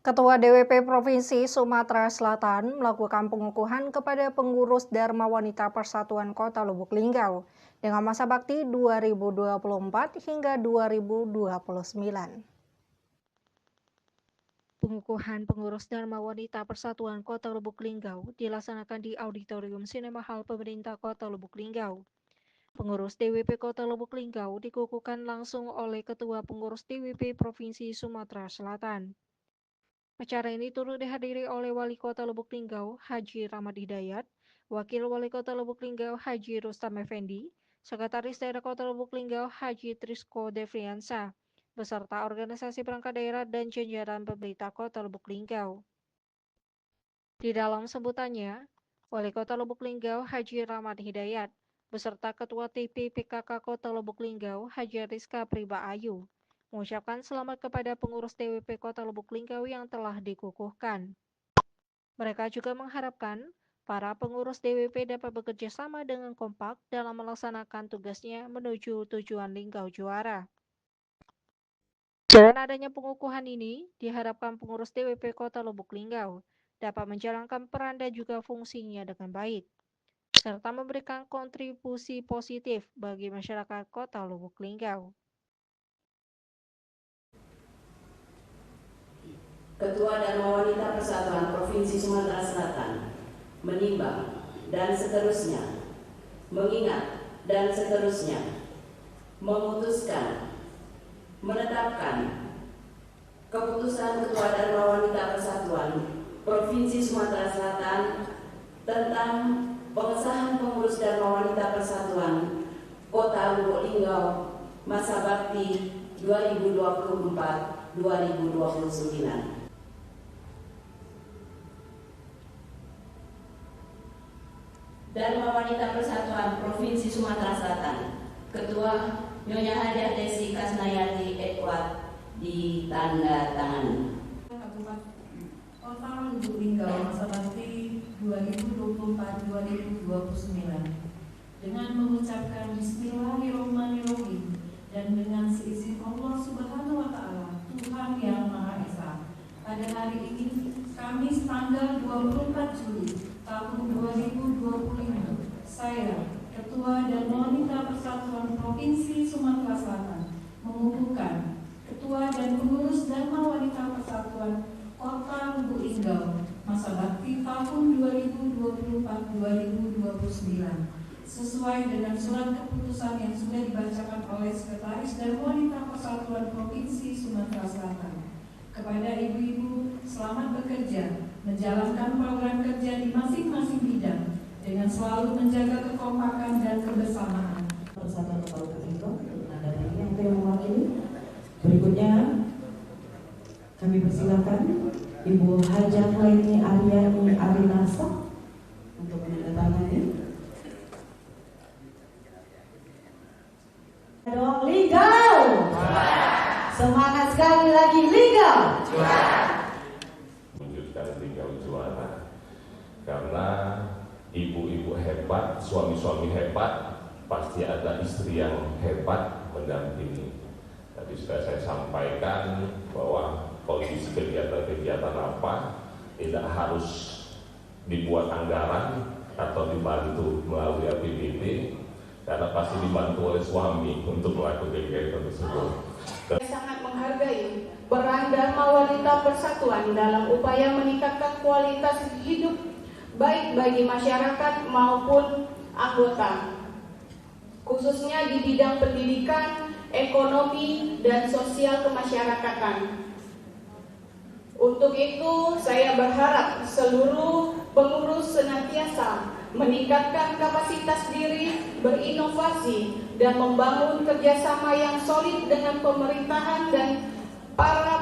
Ketua DWP Provinsi Sumatera Selatan melakukan pengukuhan kepada pengurus Dharma Wanita Persatuan Kota Lubuk Linggau dengan masa bakti 2024 hingga 2029. Pengukuhan pengurus Dharma Wanita Persatuan Kota Lubuk Linggau dilaksanakan di Auditorium Sinema Hall Pemerintah Kota Lubuk Linggau. Pengurus DWP Kota Lubuk Linggau dikukuhkan langsung oleh Ketua Pengurus DWP Provinsi Sumatera Selatan. Acara ini turut dihadiri oleh Wali Kota Lubuk Linggau, Haji Rahmat Hidayat, Wakil Wali Kota Lubuk Linggau, Haji Rustam Effendi, Sekretaris Daerah Kota Lubuk Linggau, Haji Trisko Devriansa, beserta organisasi perangkat daerah dan jajaran pemerintah Kota Lubuk Linggau. Di dalam sambutannya, Wali Kota Lubuk Linggau, Haji Rahmat Hidayat, beserta Ketua TP PKK Kota Lubuk Linggau, Haji Rizka Priba Ayu, mengucapkan selamat kepada pengurus DWP Kota Lubuk Linggau yang telah dikukuhkan. Mereka juga mengharapkan para pengurus DWP dapat bekerja sama dengan kompak dalam melaksanakan tugasnya menuju tujuan Linggau juara. Dengan adanya pengukuhan ini, diharapkan pengurus DWP Kota Lubuk Linggau dapat menjalankan peran dan juga fungsinya dengan baik, serta memberikan kontribusi positif bagi masyarakat Kota Lubuk Linggau. Ketua Dharma Wanita Persatuan Provinsi Sumatera Selatan menimbang dan seterusnya, mengingat dan seterusnya, memutuskan, menetapkan keputusan Ketua Dharma Wanita Persatuan Provinsi Sumatera Selatan tentang pengesahan pengurus Dharma Wanita Persatuan Kota Lubuk Linggau masa bakti 2024-2029. Dharma Wanita Persatuan Provinsi Sumatera Selatan, Ketua Nyonya Hajah Desi Kasnayati Edward ditandatangani. Kota Lubuk Linggau masa bakti 2024-2029 dengan mengucapkan Bismillahirrahmanirrahim dan dengan seizin Allah Subhanahu wa Ta'ala, Tuhan yang Maha Esa. Pada hari ini, Kamis tanggal 24 Juli tahun 2025, saya, Ketua Dharma Wanita Persatuan Provinsi Sumatera Selatan, mengukuhkan Ketua dan Pengurus Dharma Wanita Persatuan Kota Lubuk Linggau masa bakti tahun 2024-2029 sesuai dengan surat keputusan yang sudah dibacakan oleh Sekretaris Dharma Wanita Persatuan Provinsi Sumatera Selatan. Kepada ibu-ibu, selamat bekerja, menjalankan program kerja di masing-masing bidang dengan selalu menjaga kekompakan dan kebersamaan. Persatuan Kota Lubuk Linggau, ada lagi yang mewakili. Berikutnya kami persilakan Ibu Hajah Laini Aryani Arinasa untuk menandatangani. Dong Linggau, semangat sekali lagi Linggau. Wujudkan Linggau juara, karena ibu-ibu hebat, suami-suami hebat, pasti ada istri yang hebat mendampingi. Tadi sudah saya sampaikan bahwa kondisi kegiatan-kegiatan apa tidak harus dibuat anggaran atau dibantu melalui APBD, karena pasti dibantu oleh suami untuk melakukan kegiatan tersebut. Saya sangat menghargai peran Dharma Wanita Persatuan dalam upaya meningkatkan kualitas hidup baik bagi masyarakat maupun anggota, khususnya di bidang pendidikan, ekonomi, dan sosial kemasyarakatan. Untuk itu, saya berharap seluruh pengurus senantiasa meningkatkan kapasitas diri, berinovasi, dan membangun kerjasama yang solid dengan pemerintahan dan para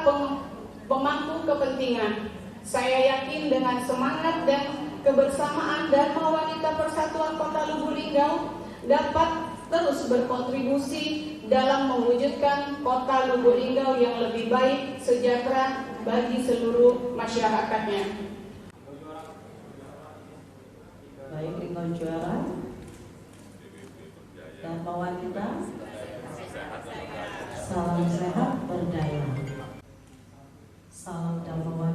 pemangku kepentingan. Saya yakin dengan semangat dan kebersamaan Dharma Wanita Persatuan Kota Lubuk Linggau dapat terus berkontribusi dalam mewujudkan Kota Lubuk Linggau yang lebih baik, sejahtera bagi seluruh masyarakatnya. Baik, Linggau juara, Dharma Wanita, salam sehat berdaya. Salam Dharma Wanita.